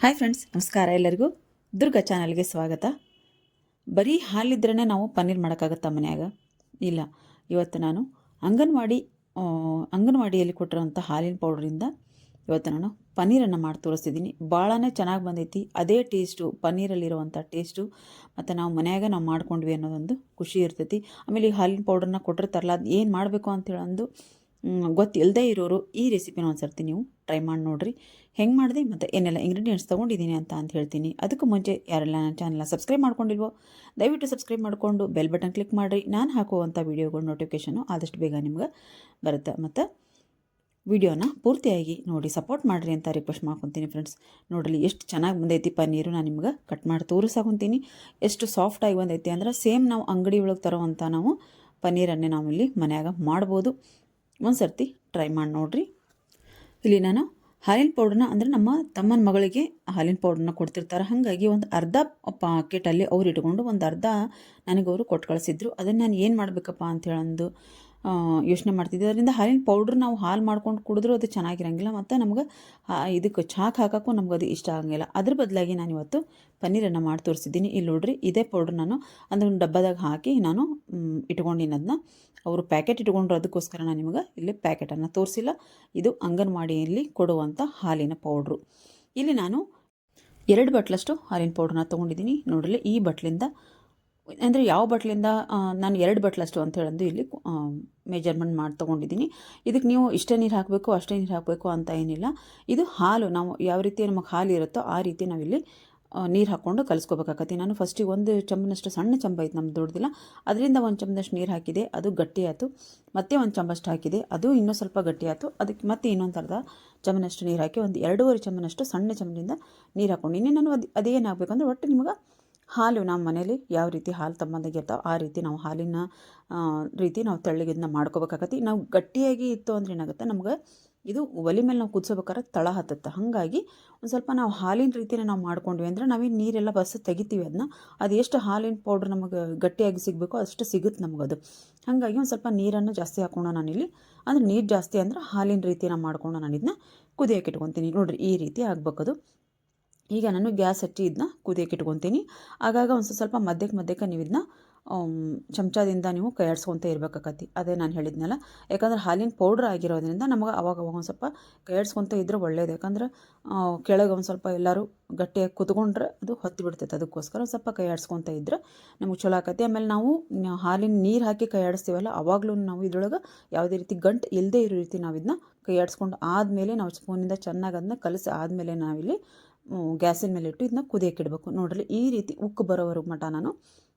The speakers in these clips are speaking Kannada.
ಹಾಯ್ ಫ್ರೆಂಡ್ಸ್, ನಮಸ್ಕಾರ. ಎಲ್ಲರಿಗೂ ದುರ್ಗಾ ಚಾನಲ್ಗೆ ಸ್ವಾಗತ. ಬರೀ ಹಾಲಿದ್ರೇ ನಾವು ಪನ್ನೀರ್ ಮಾಡೋಕ್ಕಾಗತ್ತಾ ಮನ್ಯಾಗ? ಇಲ್ಲ. ಇವತ್ತು ನಾನು ಅಂಗನವಾಡಿಯಲ್ಲಿ ಕೊಟ್ಟಿರೋಂಥ ಹಾಲಿನ ಪೌಡ್ರಿಂದ ಇವತ್ತು ನಾನು ಪನ್ನೀರನ್ನು ಮಾಡಿ ತೋರಿಸ್ತಿದ್ದೀನಿ. ಭಾಳನೇ ಚೆನ್ನಾಗಿ ಬಂದೈತಿ. ಅದೇ ಟೇಸ್ಟು, ಪನ್ನೀರಲ್ಲಿರುವಂಥ ಟೇಸ್ಟು ಮತ್ತು ನಾವು ಮನ್ಯಾಗ ನಾವು ಮಾಡ್ಕೊಂಡ್ವಿ ಅನ್ನೋದೊಂದು ಖುಷಿ ಇರ್ತೈತಿ. ಆಮೇಲೆ ಈ ಹಾಲಿನ ಪೌಡ್ರನ್ನ ಕೊಟ್ಟಿರ್ತಾರಲ್ಲ, ಅದು ಏನು ಮಾಡಬೇಕು ಅಂತೇಳಂದು ಗೊತ್ತಿಲ್ಲದೇ ಇರೋರು ಈ ರೆಸಿಪಿನ ಒಂದು ಸರ್ತಿ ನೀವು ಟ್ರೈ ಮಾಡಿ ನೋಡಿರಿ. ಹೆಂಗೆ ಮಾಡಿದೆ ಮತ್ತು ಏನೆಲ್ಲ ಇಂಗ್ರೀಡಿಯೆಂಟ್ಸ್ ತೊಗೊಂಡಿದ್ದೀನಿ ಅಂತ ಹೇಳ್ತೀನಿ. ಅದಕ್ಕೂ ಮುಂಚೆ ಯಾರೆಲ್ಲ ನನ್ನ ಚಾನಲ್ನ ಸಬ್ಸ್ಕ್ರೈಬ್ ಮಾಡ್ಕೊಂಡಿಲ್ವೋ ದಯವಿಟ್ಟು ಸಬ್ಸ್ಕ್ರೈಬ್ ಮಾಡಿಕೊಂಡು ಬೆಲ್ ಬಟನ್ ಕ್ಲಿಕ್ ಮಾಡಿರಿ. ನಾನು ಹಾಕುವಂಥ ವೀಡಿಯೋಗಳ ನೋಟಿಫಿಕೇಷನು ಆದಷ್ಟು ಬೇಗ ನಿಮ್ಗೆ ಬರುತ್ತೆ. ಮತ್ತು ವಿಡಿಯೋನ ಪೂರ್ತಿಯಾಗಿ ನೋಡಿ ಸಪೋರ್ಟ್ ಮಾಡಿರಿ ಅಂತ ರಿಕ್ವೆಸ್ಟ್ ಮಾಡ್ಕೊತೀನಿ ಫ್ರೆಂಡ್ಸ್. ನೋಡಲಿ ಎಷ್ಟು ಚೆನ್ನಾಗಿ ಬಂದೈತಿ ಪನ್ನೀರು. ನಾನು ನಿಮ್ಗೆ ಕಟ್ ಮಾಡಿ ತೋರಿಸಾಕೊಂತೀನಿ. ಎಷ್ಟು ಸಾಫ್ಟಾಗಿ ಬಂದೈತಿ ಅಂದ್ರೆ ಸೇಮ್ ನಾವು ಅಂಗಡಿ ಒಳಗೆ ತರೋವಂಥ ನಾವು ಪನ್ನೀರನ್ನೇ ನಾವು ಇಲ್ಲಿ ಮನ್ಯಾಗ ಮಾಡ್ಬೋದು. ಒಂದು ಸರ್ತಿ ಟ್ರೈ ಮಾಡಿ ನೋಡಿರಿ. ಇಲ್ಲಿ ನಾನು ಹಾಲಿನ ಪೌಡ್ರನ್ನ ಅಂದರೆ ನಮ್ಮ ತಮ್ಮನ ಮಗಳಿಗೆ ಹಾಲಿನ ಪೌಡ್ರನ್ನ ಕೊಡ್ತಿರ್ತಾರೆ. ಹಾಗಾಗಿ ಒಂದು ಅರ್ಧ ಪಾಕೆಟಲ್ಲಿ ಅವ್ರು ಇಟ್ಕೊಂಡು ಒಂದು ಅರ್ಧ ನನಗವರು ಕೊಟ್ಟು ಕಳಿಸಿದ್ರು. ಅದನ್ನು ನಾನು ಏನು ಮಾಡಬೇಕಪ್ಪ ಅಂಥೇಳಂದು ಯೋಚನೆ ಮಾಡ್ತಿದ್ದೆ. ಅದರಿಂದ ಹಾಲಿನ ಪೌಡ್ರ್ ನಾವು ಹಾಲು ಮಾಡ್ಕೊಂಡು ಕುಡಿದ್ರೂ ಅದು ಚೆನ್ನಾಗಿರಂಗಿಲ್ಲ, ಮತ್ತು ನಮ್ಗೆ ಇದಕ್ಕೆ ಚಾಕ್ ಹಾಕೋಕ್ಕೂ ನಮ್ಗೆ ಅದು ಇಷ್ಟ ಆಗಂಗಿಲ್ಲ. ಅದ್ರ ಬದಲಾಗಿ ನಾನು ಇವತ್ತು ಪನ್ನೀರನ್ನು ಮಾಡಿ ತೋರಿಸಿದ್ದೀನಿ. ಇಲ್ಲಿ ನೋಡ್ರಿ, ಇದೇ ಪೌಡ್ರ್ ನಾನು ಅಂದರೆ ಒಂದು ಡಬ್ಬದಾಗ ಹಾಕಿ ನಾನು ಇಟ್ಕೊಂಡಿನಿ. ಅದನ್ನ ಅವರು ಪ್ಯಾಕೆಟ್ ಇಟ್ಕೊಂಡ್ರು, ಅದಕ್ಕೋಸ್ಕರ ನಾನು ನಿಮಗೆ ಇಲ್ಲಿ ಪ್ಯಾಕೆಟನ್ನು ತೋರಿಸಿಲ್ಲ. ಇದು ಅಂಗನವಾಡಿಯಲ್ಲಿ ಕೊಡುವಂಥ ಹಾಲಿನ ಪೌಡ್ರು. ಇಲ್ಲಿ ನಾನು 2 ಬಟ್ಲಷ್ಟು ಹಾಲಿನ ಪೌಡ್ರನ್ನ ತೊಗೊಂಡಿದ್ದೀನಿ. ನೋಡಲಿ, ಈ ಬಟ್ಲಿಂದ ಅಂದರೆ ಯಾವ ಬಟ್ಲಿಂದ ನಾನು 2 ಬಟ್ಲಷ್ಟು ಅಂತ ಹೇಳಂದು ಇಲ್ಲಿ ಮೆಜರ್ಮೆಂಟ್ ಮಾಡಿ ತೊಗೊಂಡಿದ್ದೀನಿ. ಇದಕ್ಕೆ ನೀವು ಇಷ್ಟೇ ನೀರು ಹಾಕಬೇಕು ಅಷ್ಟೇ ನೀರು ಹಾಕಬೇಕು ಅಂತ ಏನಿಲ್ಲ. ಇದು ಹಾಲು, ನಾವು ಯಾವ ರೀತಿ ನಮಗೆ ಹಾಲು ಇರುತ್ತೋ ಆ ರೀತಿ ನಾವಿಲ್ಲಿ ನೀರು ಹಾಕ್ಕೊಂಡು ಕಲಿಸ್ಕೋಬೇಕಾಗತ್ತೆ. ನಾನು ಫಸ್ಟಿಗೆ 1 ಚಮಚನಷ್ಟು ಸಣ್ಣ ಚಮಚ ಐತೆ, ನಮ್ದು ದೊಡ್ಡದಿಲ್ಲ, ಅದರಿಂದ 1 ಚಮಚದಷ್ಟು ನೀರು ಹಾಕಿದೆ, ಅದು ಗಟ್ಟಿ ಆಯಿತು. ಮತ್ತೆ 1 ಚಮಚಷ್ಟು ಹಾಕಿದೆ, ಅದು ಇನ್ನೂ ಸ್ವಲ್ಪ ಗಟ್ಟಿ ಆಯಿತು. ಅದಕ್ಕೆ ಮತ್ತೆ ಇನ್ನೊಂದು ಅರ್ಧ ಚಮಚನಷ್ಟು ನೀರು ಹಾಕಿ ಒಂದು 2.5 ಚಮಚನಷ್ಟು ಸಣ್ಣ ಚಮಚದಿಂದ ನೀರು ಹಾಕ್ಕೊಂಡಿನಿ. ನಾನು ಅದೇನಾಗಬೇಕಂದ್ರೆ ಒಟ್ಟು ನಿಮಗೆ ಹಾಲು ನಮ್ಮ ಮನೇಲಿ ಯಾವ ರೀತಿ ಹಾಲು ತಮ್ಮಂದಾಗಿರ್ತಾವೆ ಆ ರೀತಿ ನಾವು ಹಾಲಿನ ರೀತಿ ನಾವು ತೆಳ್ಳಗಿದನ್ನ ಮಾಡ್ಕೋಬೇಕಾಗತ್ತೆ. ನಾವು ಗಟ್ಟಿಯಾಗಿ ಇತ್ತು ಅಂದ್ರೆ ಏನಾಗುತ್ತೆ, ನಮ್ಗೆ ಇದು ಒಲೆ ಮೇಲೆ ನಾವು ಕುದಿಸೋಬೇಕಾದ್ರೆ ತಳ ಹತ್ತುತ್ತೆ. ಹಾಗಾಗಿ ಒಂದು ಸ್ವಲ್ಪ ನಾವು ಹಾಲಿನ ರೀತಿನ ನಾವು ಮಾಡ್ಕೊಂಡ್ವಿ ಅಂದರೆ ನಾವೇನು ನೀರೆಲ್ಲ ತೆಗಿತೀವಿ ಅದು ಎಷ್ಟು ಹಾಲಿನ ಪೌಡ್ರ್ ನಮಗೆ ಗಟ್ಟಿಯಾಗಿ ಸಿಗಬೇಕೋ ಅಷ್ಟು ಸಿಗುತ್ತೆ ನಮಗದು. ಹಾಗಾಗಿ ಒಂದು ಸ್ವಲ್ಪ ನೀರನ್ನು ಜಾಸ್ತಿ ಹಾಕ್ಕೊಂಡು ನಾನಿಲ್ಲಿ, ಅಂದರೆ ನೀರು ಜಾಸ್ತಿ ಅಂದರೆ ಹಾಲಿನ ರೀತಿನ ಮಾಡ್ಕೊಂಡು ನಾನು ಇದನ್ನ ಕುದಿಯೋಕೆ ಇಟ್ಕೊತೀನಿ. ನೋಡಿರಿ, ಈ ರೀತಿ ಆಗ್ಬೇಕದು. ಈಗ ನಾನು ಗ್ಯಾಸ್ ಹಚ್ಚಿ ಇದನ್ನ ಕುದಿಯೋಕೆ ಇಟ್ಕೊತೀನಿ. ಆಗಾಗ ಒಂದು ಸ್ವಲ್ಪ ಮಧ್ಯಕ್ಕೆ ನೀವು ಇದನ್ನ ಚಮಚದಿಂದ ನೀವು ಕೈಯಾಡಿಸ್ಕೊತ ಇರಬೇಕಾಗತ್ತೆ. ಅದೇ ನಾನು ಹೇಳಿದ್ನಲ್ಲ, ಯಾಕಂದ್ರೆ ಹಾಲಿನ ಪೌಡ್ರ್ ಆಗಿರೋದ್ರಿಂದ ನಮಗೆ ಅವಾಗ ಒಂದು ಸ್ವಲ್ಪ ಕೈಯಾಡಿಸ್ಕೊತ ಇದ್ರೆ ಒಳ್ಳೇದು. ಯಾಕಂದ್ರೆ ಕೆಳಗೆ ಒಂದು ಸ್ವಲ್ಪ ಎಲ್ಲರೂ ಗಟ್ಟಿಯಾಗಿ ಕುತ್ಕೊಂಡ್ರೆ ಅದು ಹೊತ್ತಿ ಬಿಡ್ತೈತೆ. ಅದಕ್ಕೋಸ್ಕರ ಒಂದು ಸ್ವಲ್ಪ ಕೈಯಾಡಿಸ್ಕೊತ ಇದ್ರೆ ನಮಗೆ ಚಲೋ ಆಕತಿ. ಆಮೇಲೆ ನಾವು ಹಾಲಿನ ನೀರು ಹಾಕಿ ಕೈಯಾಡಿಸ್ತೀವಲ್ಲ, ಅವಾಗಲೂ ನಾವು ಇದ್ರೊಳಗೆ ಯಾವುದೇ ರೀತಿ ಗಂಟು ಇಲ್ಲದೇ ಇರೋ ರೀತಿ ನಾವು ಇದನ್ನ ಕೈಯಾಡಿಸ್ಕೊಂಡು ಆದಮೇಲೆ ನಾವು ಸ್ಪೂನಿಂದ ಚೆನ್ನಾಗಿ ಅದನ್ನ ಕಲಸಿ ಆದಮೇಲೆ ನಾವಿಲ್ಲಿ ಗ್ಯಾಸಿನ ಮೇಲೆ ಇಟ್ಟು ಇದನ್ನ ಕುದಿಯೋಕೆ ಇಡಬೇಕು. ನೋಡ್ರಿ, ಈ ರೀತಿ ಉಕ್ಕು ಬರೋವರೆಗೂ ಮಟ ನಾನು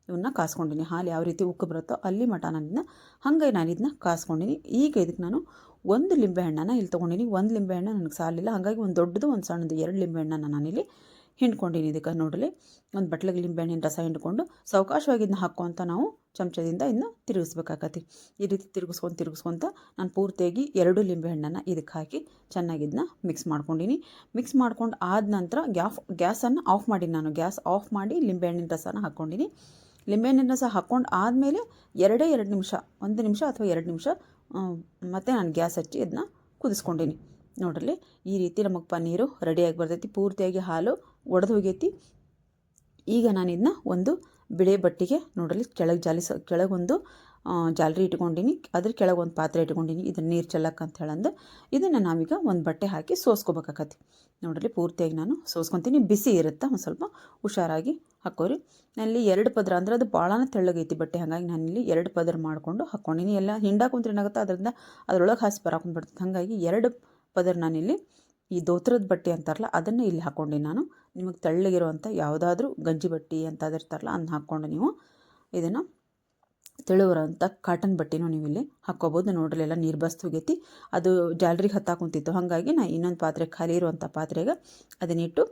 ಇವನ್ನ ಕಾಸ್ಕೊಂಡಿನಿ. ಹಾಲು ಯಾವ ರೀತಿ ಉಕ್ಕು ಬರುತ್ತೋ ಅಲ್ಲಿ ಮಟ ನಾನು ಇದನ್ನ ಹಾಗೆ ನಾನು ಇದನ್ನ ಕಾಸ್ಕೊಂಡಿನಿ. ಈಗ ಇದಕ್ಕೆ ನಾನು 1 ಲಿಂಬೆಹಣ್ಣನ್ನು ಇಲ್ಲಿ ತೊಗೊಂಡಿನಿ. 1 ಲಿಂಬೆಹಣ್ಣು ನನಗೆ ಸಾಲಿಲ್ಲ, ಹಾಗಾಗಿ ಒಂದು ದೊಡ್ಡದು ಒಂದು ಸಣ್ಣದು 2 ಲಿಂಬೆಹಣ್ಣನ್ನು ನಾನಿಲ್ಲಿ ಹಿಂಡ್ಕೊಂಡಿನಿ. ಇದಕ್ಕೆ ನೋಡಲಿ, ಒಂದು ಬಟ್ಲಿಗೆ ಲಿಂಬೆಹಣ್ಣಿನ ರಸ ಹಿಂಡ್ಕೊಂಡು ಸಾವಕಾಶವಾಗಿ ಇದನ್ನ ಹಾಕ್ಕೊಂತ ನಾವು ಚಮಚದಿಂದ ಇದನ್ನ ತಿರುಗಿಸ್ಬೇಕಾಗತ್ತೆ. ಈ ರೀತಿ ತಿರುಗಿಸ್ಕೊಂತ ನಾನು ಪೂರ್ತಿಯಾಗಿ 2 ಲಿಂಬೆಹಣ್ಣನ್ನು ಇದಕ್ಕೆ ಹಾಕಿ ಚೆನ್ನಾಗಿ ಇದನ್ನ ಮಿಕ್ಸ್ ಮಾಡ್ಕೊಂಡಿನಿ. ಮಿಕ್ಸ್ ಮಾಡ್ಕೊಂಡು ಆದ ನಂತರ ಗ್ಯಾಸನ್ನು ಆಫ್ ಮಾಡಿ, ನಾನು ಗ್ಯಾಸ್ ಆಫ್ ಮಾಡಿ ಲಿಂಬೆಹಣ್ಣಿನ ರಸನ ಹಾಕ್ಕೊಂಡಿನಿ. ಲಿಂಬೆಹಣ್ಣಿನ ರಸ ಹಾಕ್ಕೊಂಡು ಆದಮೇಲೆ 2 ನಿಮಿಷ, 1 ನಿಮಿಷ ಅಥವಾ 2 ನಿಮಿಷ ಮತ್ತು ನಾನು ಗ್ಯಾಸ್ ಹಚ್ಚಿ ಇದನ್ನ ಕುದಿಸ್ಕೊಂಡಿನಿ. ನೋಡ್ರಿ, ಈ ರೀತಿ ನಮಗೆ ಪನ್ನೀರು ರೆಡಿಯಾಗಿ ಬರ್ತೈತಿ. ಪೂರ್ತಿಯಾಗಿ ಹಾಲು ಒಡೆದು ಹೋಗೈತಿ. ಈಗ ನಾನು ಇದನ್ನ ಒಂದು ಬಿಳೆ ಬಟ್ಟೆಗೆ ನೋಡಲಿ ಕೆಳಗೊಂದು ಜಾಲರಿ ಇಟ್ಕೊಂಡಿನಿ, ಅದ್ರ ಕೆಳಗೆ ಒಂದು ಪಾತ್ರೆ ಇಟ್ಕೊಂಡಿನಿ. ಇದನ್ನ ನೀರು ಚೆಲ್ಲಕ್ಕೆ ಅಂತ ಹೇಳಂದು ಇದನ್ನು ನಾವೀಗ ಒಂದು ಬಟ್ಟೆ ಹಾಕಿ ಸೋಸ್ಕೋಬೇಕಾಗತ್ತೆ. ನೋಡಲಿ, ಪೂರ್ತಿಯಾಗಿ ನಾನು ಸೋಸ್ಕೊತೀನಿ. ಬಿಸಿ ಇರುತ್ತೆ, ಒಂದು ಸ್ವಲ್ಪ ಹುಷಾರಾಗಿ ಹಾಕೋರಿ. ನಾನಿಲ್ಲಿ 2 ಪದರ, ಅಂದರೆ ಅದು ಭಾಳನೇ ತೆಳ್ಳಗೈತಿ ಬಟ್ಟೆ, ಹಾಗಾಗಿ ನಾನಿಲ್ಲಿ 2 ಪದರ ಮಾಡಿಕೊಂಡು ಹಾಕ್ಕೊಂಡಿನಿ. ಎಲ್ಲ ಹಿಂಡಾಕೊಂಡ್ರೆ ಏನಾಗುತ್ತೆ, ಅದರಿಂದ ಅದರೊಳಗೆ ಹಾಸಿ ಬರಾಕೊಂಡ್ಬಿಡ್ತದೆ. ಹಾಗಾಗಿ 2 ಪದರ ನಾನಿಲ್ಲಿ ಈ ದೋತ್ರದ ಬಟ್ಟೆ ಅಂತಾರಲ್ಲ ಅದನ್ನು ಇಲ್ಲಿ ಹಾಕ್ಕೊಂಡಿನಿ. ನಾನು ನಿಮಗೆ ತೆಳ್ಳಗಿರುವಂಥ ಯಾವುದಾದ್ರೂ ಗಂಜಿ ಬಟ್ಟೆ ಅಂತ ಇರ್ತಾರಲ್ಲ ಅದನ್ನ ಹಾಕ್ಕೊಂಡು ನೀವು ಇದನ್ನು ತೆಳುವರಂಥ ಕಾಟನ್ ಬಟ್ಟೆನೂ ನೀವು ಇಲ್ಲಿ ಹಾಕ್ಕೋಬೋದು. ನೋಡ್ರಿ, ಎಲ್ಲ ನೀರು ಬಸ್ತು ಹೋಗೈತಿ, ಅದು ಜಾಲರಿಗೆ ಹತ್ತಾಕೊಂತಿತ್ತು. ಹಾಗಾಗಿ ನಾನು ಇನ್ನೊಂದು ಪಾತ್ರೆ, ಖಾಲಿ ಇರುವಂಥ ಪಾತ್ರೆಗೆ ಅದನ್ನಿಟ್ಟು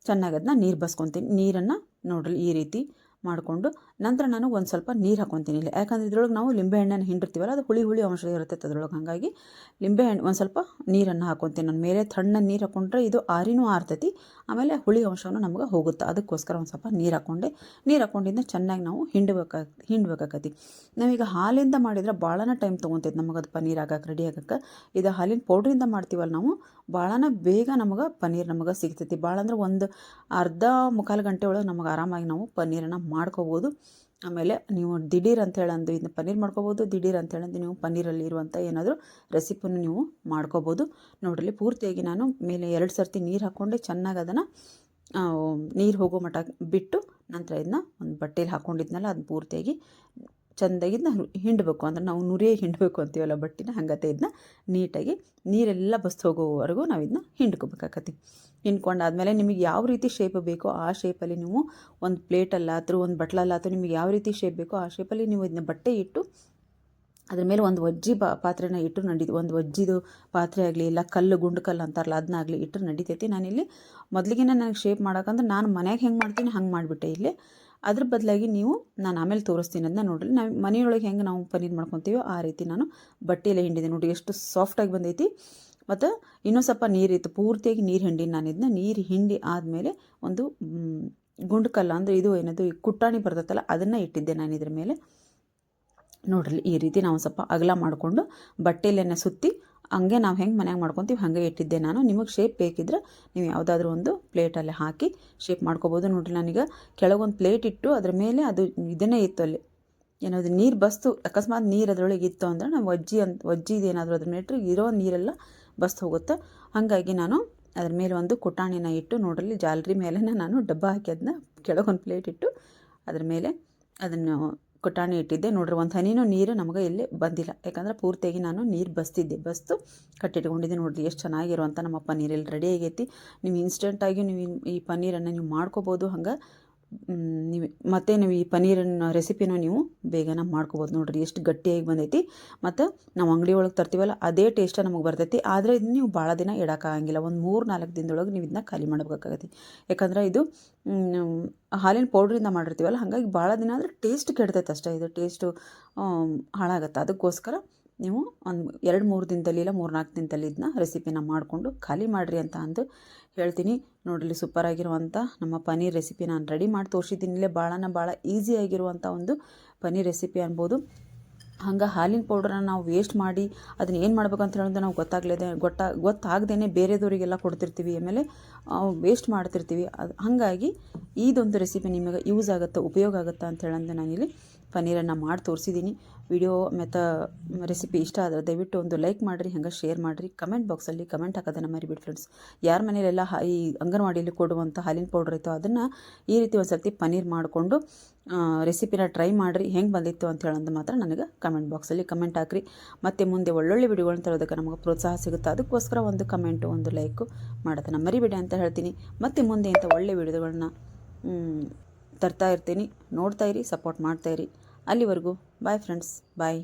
ಚೆನ್ನಾಗಿ ಅದನ್ನ ನೀರು ಬಸ್ಕೊತೀನಿ. ನೀರನ್ನು ನೋಡ್ರಿ ಈ ರೀತಿ ಮಾಡಿಕೊಂಡು ನಂತರ ನಾನು ಒಂದು ಸ್ವಲ್ಪ ನೀರು ಹಾಕ್ಕೊತೀನಿ ಇಲ್ಲಿ, ಯಾಕಂದರೆ ಇದ್ರೊಳಗೆ ನಾವು ಲಿಂಬೆಹಣ್ಣನ್ನು ಹಿಂಡಿರ್ತೀವಲ್ಲ, ಅದು ಹುಳಿ ಅಂಶ ಇರುತ್ತೆ ಅದ್ರೊಳಗೆ. ಹಾಗಾಗಿ ಲಿಂಬೆಹಣ್ಣು ಒಂದು ಸ್ವಲ್ಪ ನೀರನ್ನು ಹಾಕ್ಕೊತೀನಿ ನಾನು. ಮೇಲೆ ತಣ್ಣನೆ ನೀರು ಹಾಕ್ಕೊಂಡ್ರೆ ಇದು ಆರಿನೂ ಆರ್ತೈತಿ, ಆಮೇಲೆ ಹುಳಿ ಅಂಶವನ್ನು ನಮ್ಗೆ ಹೋಗುತ್ತೆ. ಅದಕ್ಕೋಸ್ಕರ ಒಂದು ಸ್ವಲ್ಪ ನೀರು ಹಾಕ್ಕೊಂಡಿಂದ ಚೆನ್ನಾಗಿ ನಾವು ಹಿಂಡ್ಬೇಕಾಗತಿ. ನಾವೀಗ ಹಾಲಿಂದ ಮಾಡಿದ್ರೆ ಭಾಳನ ಟೈಮ್ ತೊಗೊತೈತೆ ನಮಗೆ ಅದು ಪನ್ನೀರ್ ಆಗಕ್ಕೆ, ರೆಡಿ ಆಗಕ್ಕೆ. ಇದು ಹಾಲಿನ ಪೌಡ್ರಿಂದ ಮಾಡ್ತೀವಲ್ಲ ನಾವು, ಭಾಳನ ಬೇಗ ನಮಗೆ ಪನ್ನೀರ್ ನಮಗೆ ಸಿಗ್ತೈತಿ. ಭಾಳ ಅಂದ್ರೆ ಒಂದು ಅರ್ಧ ಮುಕ್ಕಾಲು ಗಂಟೆ ಒಳಗೆ ನಮಗೆ ಆರಾಮಾಗಿ ನಾವು ಪನ್ನೀರನ್ನು ಮಾಡ್ಕೋಬೋದು. ಆಮೇಲೆ ನೀವು ದಿಢೀರ್ ಅಂತೇಳಂದು ಇದನ್ನ ಪನ್ನೀರ್ ಮಾಡ್ಕೋಬೋದು, ದಿಢೀರ್ ಅಂತೇಳಂದು ನೀವು ಪನ್ನೀರಲ್ಲಿ ಇರುವಂಥ ಏನಾದರೂ ರೆಸಿಪಿಯನ್ನು ನೀವು ಮಾಡ್ಕೋಬೋದು. ನೋಡ್ರಿ, ಪೂರ್ತಿಯಾಗಿ ನಾನು ಮೇಲೆ 2 ಸರ್ತಿ ನೀರು ಹಾಕ್ಕೊಂಡೆ ಚೆನ್ನಾಗಿ ಅದನ್ನು ನೀರು ಹೋಗೋ ಮಟ್ಟ ಬಿಟ್ಟು, ನಂತರ ಇದನ್ನ ಒಂದು ಬಟ್ಟೆಯಲ್ಲಿ ಹಾಕ್ಕೊಂಡಿದ್ನಲ್ಲ ಅದನ್ನ ಪೂರ್ತಿಯಾಗಿ ಚೆಂದಾಗಿ ಇದನ್ನ ಹಿಂಡಬೇಕು. ಅಂದರೆ ನಾವು ನುರಿಯೇ ಹಿಂಡಬೇಕು ಅಂತೀವಲ್ಲ ಬಟ್ಟಿನ, ಹಂಗತೆ ಇದನ್ನ ನೀಟಾಗಿ ನೀರೆಲ್ಲ ಬಸ್ತು ಹೋಗೋವರೆಗೂ ನಾವು ಇದನ್ನ ಹಿಂಡ್ಕೋಬೇಕಾಗತ್ತೆ. ಹಿಂಡ್ಕೊಂಡಾದ್ಮೇಲೆ ನಿಮಗೆ ಯಾವ ರೀತಿ ಶೇಪ್ ಬೇಕೋ ಆ ಶೇಪಲ್ಲಿ ನೀವು ಒಂದು ಪ್ಲೇಟಲ್ಲಾದರೂ ಒಂದು ಬಟ್ಲಲ್ಲಾದರೂ ನಿಮಗೆ ಯಾವ ರೀತಿ ಶೇಪ್ ಬೇಕೋ ಆ ಶೇಪಲ್ಲಿ ನೀವು ಇದನ್ನ ಬಟ್ಟೆ ಇಟ್ಟು ಅದ್ರ ಮೇಲೆ ಒಂದು ಒಜ್ಜಿ ಪಾತ್ರೆನ ಇಟ್ಟು ಒಂದು ಒಜ್ಜಿದು ಪಾತ್ರೆ ಆಗಲಿ, ಇಲ್ಲ ಗುಂಡು ಕಲ್ಲು ಅಂತಾರಲ್ಲ ಅದನ್ನಾಗಲಿ ಇಟ್ಟರೆ ನಡಿತೈತಿ. ನಾನಿಲ್ಲಿ ಮೊದಲಿಗೆ ನನಗೆ ಶೇಪ್ ಮಾಡೋಕ್ಕಂದ್ರೆ ನಾನು ಮನೆಯಾಗ ಹೆಂಗೆ ಮಾಡ್ತೀನಿ ಹಂಗೆ ಮಾಡಿಬಿಟ್ಟೆ ಇಲ್ಲಿ. ಅದ್ರ ಬದಲಾಗಿ ನಾನು ಆಮೇಲೆ ತೋರಿಸ್ತೀನಿ ಅದನ್ನ. ನೋಡ್ರಿ, ನಾವು ಮನೆಯೊಳಗೆ ಹೆಂಗೆ ನಾವು ಪನ್ನೀರ್ ಮಾಡ್ಕೊತೀವೋ ಆ ರೀತಿ ನಾನು ಬಟ್ಟೆಯಲ್ಲೇ ಹಿಂಡಿದೆ. ನೋಡಿ ಎಷ್ಟು ಸಾಫ್ಟಾಗಿ ಬಂದೈತಿ. ಮತ್ತು ಇನ್ನೂ ಸ್ವಲ್ಪ ನೀರಿತ್ತು, ಪೂರ್ತಿಯಾಗಿ ನೀರು ಹಿಂಡಿನಿ ನಾನು ಇದನ್ನ. ನೀರು ಹಿಂಡಿ ಆದಮೇಲೆ ಒಂದು ಗುಂಡು ಕಲ್ಲು ಅಂದರೆ ಇದು ಏನದು ಕುಟ್ಟಾಣಿ ಬರ್ತೈತಲ್ಲ ಅದನ್ನು ಇಟ್ಟಿದ್ದೆ ನಾನು ಇದ್ರ ಮೇಲೆ. ನೋಡ್ರಿ, ಈ ರೀತಿ ನಾವು ಸ್ವಲ್ಪ ಅಗಲ ಮಾಡಿಕೊಂಡು ಬಟ್ಟೆಯಲ್ಲೇನೆ ಸುತ್ತಿ ಹಂಗೆ ನಾವು ಹೆಂಗೆ ಮನ್ಯಾಗ ಮಾಡ್ಕೊತೀವಿ ಹಾಗೆ ಇಟ್ಟಿದ್ದೆ ನಾನು. ನಿಮಗೆ ಶೇಪ್ ಬೇಕಿದ್ರೆ ನೀವು ಯಾವುದಾದ್ರೂ ಒಂದು ಪ್ಲೇಟಲ್ಲಿ ಹಾಕಿ ಶೇಪ್ ಮಾಡ್ಕೋಬೋದು. ನೋಡ್ರಿ, ನಾನೀಗ ಕೆಳಗೊಂದು ಪ್ಲೇಟ್ ಇಟ್ಟು ಅದ್ರ ಮೇಲೆ ಅದು ಇದನ್ನೇ ಇತ್ತು ಅಲ್ಲಿ ಏನದು ನೀರು ಬಸ್ತು, ಅಕಸ್ಮಾತ್ ನೀರು ಅದರೊಳಗೆ ಇತ್ತು ಅಂದರೆ ನಾವು ಒಜ್ಜಿದು ಏನಾದರೂ ಅದ್ರ ಮೇಲೆ ಇರೋ ನೀರೆಲ್ಲ ಬಸ್ತು ಹೋಗುತ್ತೆ. ಹಾಗಾಗಿ ನಾನು ಅದ್ರ ಮೇಲೆ ಒಂದು ಕುಟಾಣಿನ ಇಟ್ಟು, ನೋಡ್ರಲ್ಲಿ ಜಾಲರಿ ಮೇಲೆ ನಾನು ಡಬ್ಬ ಹಾಕಿ ಅದನ್ನ ಕೆಳಗೊಂದು ಪ್ಲೇಟ್ ಇಟ್ಟು ಅದ್ರ ಮೇಲೆ ಅದನ್ನು ಕುಟಾಣಿ ಇಟ್ಟಿದ್ದೆ. ನೋಡ್ರಿ, ಒಂದು ಹನಿನೂ ನೀರು ನಮಗೆ ಎಲ್ಲಿ ಬಂದಿಲ್ಲ, ಯಾಕಂದ್ರೆ ಪೂರ್ತಿಯಾಗಿ ನಾನು ನೀರು ಬಸ್ತು ಕಟ್ಟಿಟ್ಕೊಂಡಿದ್ದೆ. ನೋಡ್ರಿ, ಎಷ್ಟು ಚೆನ್ನಾಗಿರುವಂಥ ನಮ್ಮ ಪನ್ನೀರ್ ಇಲ್ಲಿ ರೆಡಿ ಆಗೈತಿ. ನೀವು ಇನ್ಸ್ಟೆಂಟಾಗಿ ನೀವು ಈ ಪನ್ನೀರನ್ನು ನೀವು ಮಾಡ್ಕೋಬೋದು. ಹಂಗೆ ನೀವು ಈ ಪನ್ನೀರನ್ನ ರೆಸಿಪಿನ ನೀವು ಬೇಗನೆ ಮಾಡ್ಕೋಬೋದು. ನೋಡ್ರಿ, ಎಷ್ಟು ಗಟ್ಟಿಯಾಗಿ ಬಂದೈತಿ. ಮತ್ತು ನಾವು ಅಂಗಡಿ ಒಳಗೆ ತರ್ತೀವಲ್ಲ ಅದೇ ಟೇಸ್ಟ್ ನಮಗೆ ಬರ್ತೈತಿ. ಆದರೆ ಇದನ್ನ ನೀವು ಭಾಳ ದಿನ ಇಡೋಕ್ಕಾಗಂಗಿಲ್ಲ. ಒಂದು 3-4 ದಿನದೊಳಗೆ ನೀವು ಇದನ್ನ ಖಾಲಿ ಮಾಡಬೇಕಾಗತ್ತೆ. ಯಾಕಂದ್ರೆ ಇದು ಹಾಲಿನ ಪೌಡ್ರಿಂದ ಮಾಡಿರ್ತೀವಲ್ಲ, ಹಾಗಾಗಿ ಭಾಳ ದಿನ ಅಂದರೆ ಟೇಸ್ಟ್ ಕೆಡ್ತೈತೆ ಅಷ್ಟೇ. ಇದು ಟೇಸ್ಟು ಹಾಳಾಗತ್ತೆ. ಅದಕ್ಕೋಸ್ಕರ ನೀವು ಒಂದು 2-3 ದಿನದಲ್ಲಿ ಇಲ್ಲ 3-4 ದಿನದಲ್ಲಿ ಇದನ್ನ ರೆಸಿಪಿನ ಮಾಡಿಕೊಂಡು ಖಾಲಿ ಮಾಡಿರಿ ಅಂತ ಅಂದು ಹೇಳ್ತೀನಿ. ನೋಡಲಿ, ಸೂಪರಾಗಿರುವಂಥ ನಮ್ಮ ಪನ್ನೀರ್ ರೆಸಿಪಿ ನಾನು ರೆಡಿ ಮಾಡಿ ತೋರಿಸಿದ್ದೀನಿ. ಇಲ್ಲೇ ಭಾಳ ಈಸಿಯಾಗಿರುವಂಥ ಒಂದು ಪನ್ನೀರ್ ರೆಸಿಪಿ ಅನ್ಬೋದು. ಹಂಗೆ ಹಾಲಿನ ಪೌಡ್ರನ್ನ ನಾವು ವೇಸ್ಟ್ ಮಾಡಿ ಅದನ್ನ ಏನು ಮಾಡ್ಬೇಕು ಅಂತ ಹೇಳೋದು ನಾವು ಗೊತ್ತಾಗದೇ ಬೇರೆದವರಿಗೆಲ್ಲ ಕೊಡ್ತಿರ್ತೀವಿ, ಆಮೇಲೆ ವೇಸ್ಟ್ ಮಾಡ್ತಿರ್ತೀವಿ. ಹಾಗಾಗಿ ಇದೊಂದು ರೆಸಿಪಿ ನಿಮಗೆ ಯೂಸ್ ಆಗುತ್ತೆ, ಉಪಯೋಗ ಆಗುತ್ತೆ ಅಂತ ಹೇಳಂದು ನಾನಿಲ್ಲಿ ಪನ್ನೀರನ್ನು ಮಾಡಿ ತೋರಿಸಿದ್ದೀನಿ. ವಿಡಿಯೋ ಮತ್ತು ರೆಸಿಪಿ ಇಷ್ಟ ಆದರೆ ದಯವಿಟ್ಟು ಒಂದು ಲೈಕ್ ಮಾಡಿರಿ, ಹಂಗೆ ಶೇರ್ ಮಾಡಿರಿ. ಕಮೆಂಟ್ ಬಾಕ್ಸಲ್ಲಿ ಕಮೆಂಟ್ ಹಾಕೋದನ್ನು ಮರಿಬಿಡಿ ಫ್ರೆಂಡ್ಸ್. ಯಾರ ಮನೇಲೆಲ್ಲ ಈ ಅಂಗನವಾಡಿಯಲ್ಲಿ ಕೊಡುವಂಥ ಹಾಲಿನ ಪೌಡ್ರ್ ಇತ್ತು ಅದನ್ನು ಈ ರೀತಿ ಒಂದು ಸರ್ತಿ ಪನ್ನೀರ್ ಮಾಡಿಕೊಂಡು ರೆಸಿಪಿನ ಟ್ರೈ ಮಾಡಿರಿ. ಹೆಂಗೆ ಬಂದಿತ್ತು ಅಂತ ಹೇಳೋದು ಮಾತ್ರ ನನಗೆ ಕಮೆಂಟ್ ಬಾಕ್ಸಲ್ಲಿ ಕಮೆಂಟ್ ಹಾಕಿರಿ. ಮತ್ತು ಮುಂದೆ ಒಳ್ಳೊಳ್ಳೆ ವಿಡಿಯೋಗಳನ್ನ ತರೋದಕ್ಕೆ ನಮಗೆ ಪ್ರೋತ್ಸಾಹ ಸಿಗುತ್ತೆ. ಅದಕ್ಕೋಸ್ಕರ ಒಂದು ಕಮೆಂಟು, ಒಂದು ಲೈಕು ಮಾಡೋದನ್ನು ಮರಿಬೇಡಿ ಅಂತ ಹೇಳ್ತೀನಿ. ಮತ್ತು ಮುಂದೆ ಇಂಥ ಒಳ್ಳೆ ವಿಡಿಯೋಗಳನ್ನ ತರ್ತಾ ಇರ್ತೀನಿ. ನೋಡ್ತಾ ಇರಿ, ಸಪೋರ್ಟ್ ಮಾಡ್ತಾಯಿರಿ. ಅಲ್ಲಿವರೆಗೂ ಬಾಯ್ ಫ್ರೆಂಡ್ಸ್, ಬಾಯ್.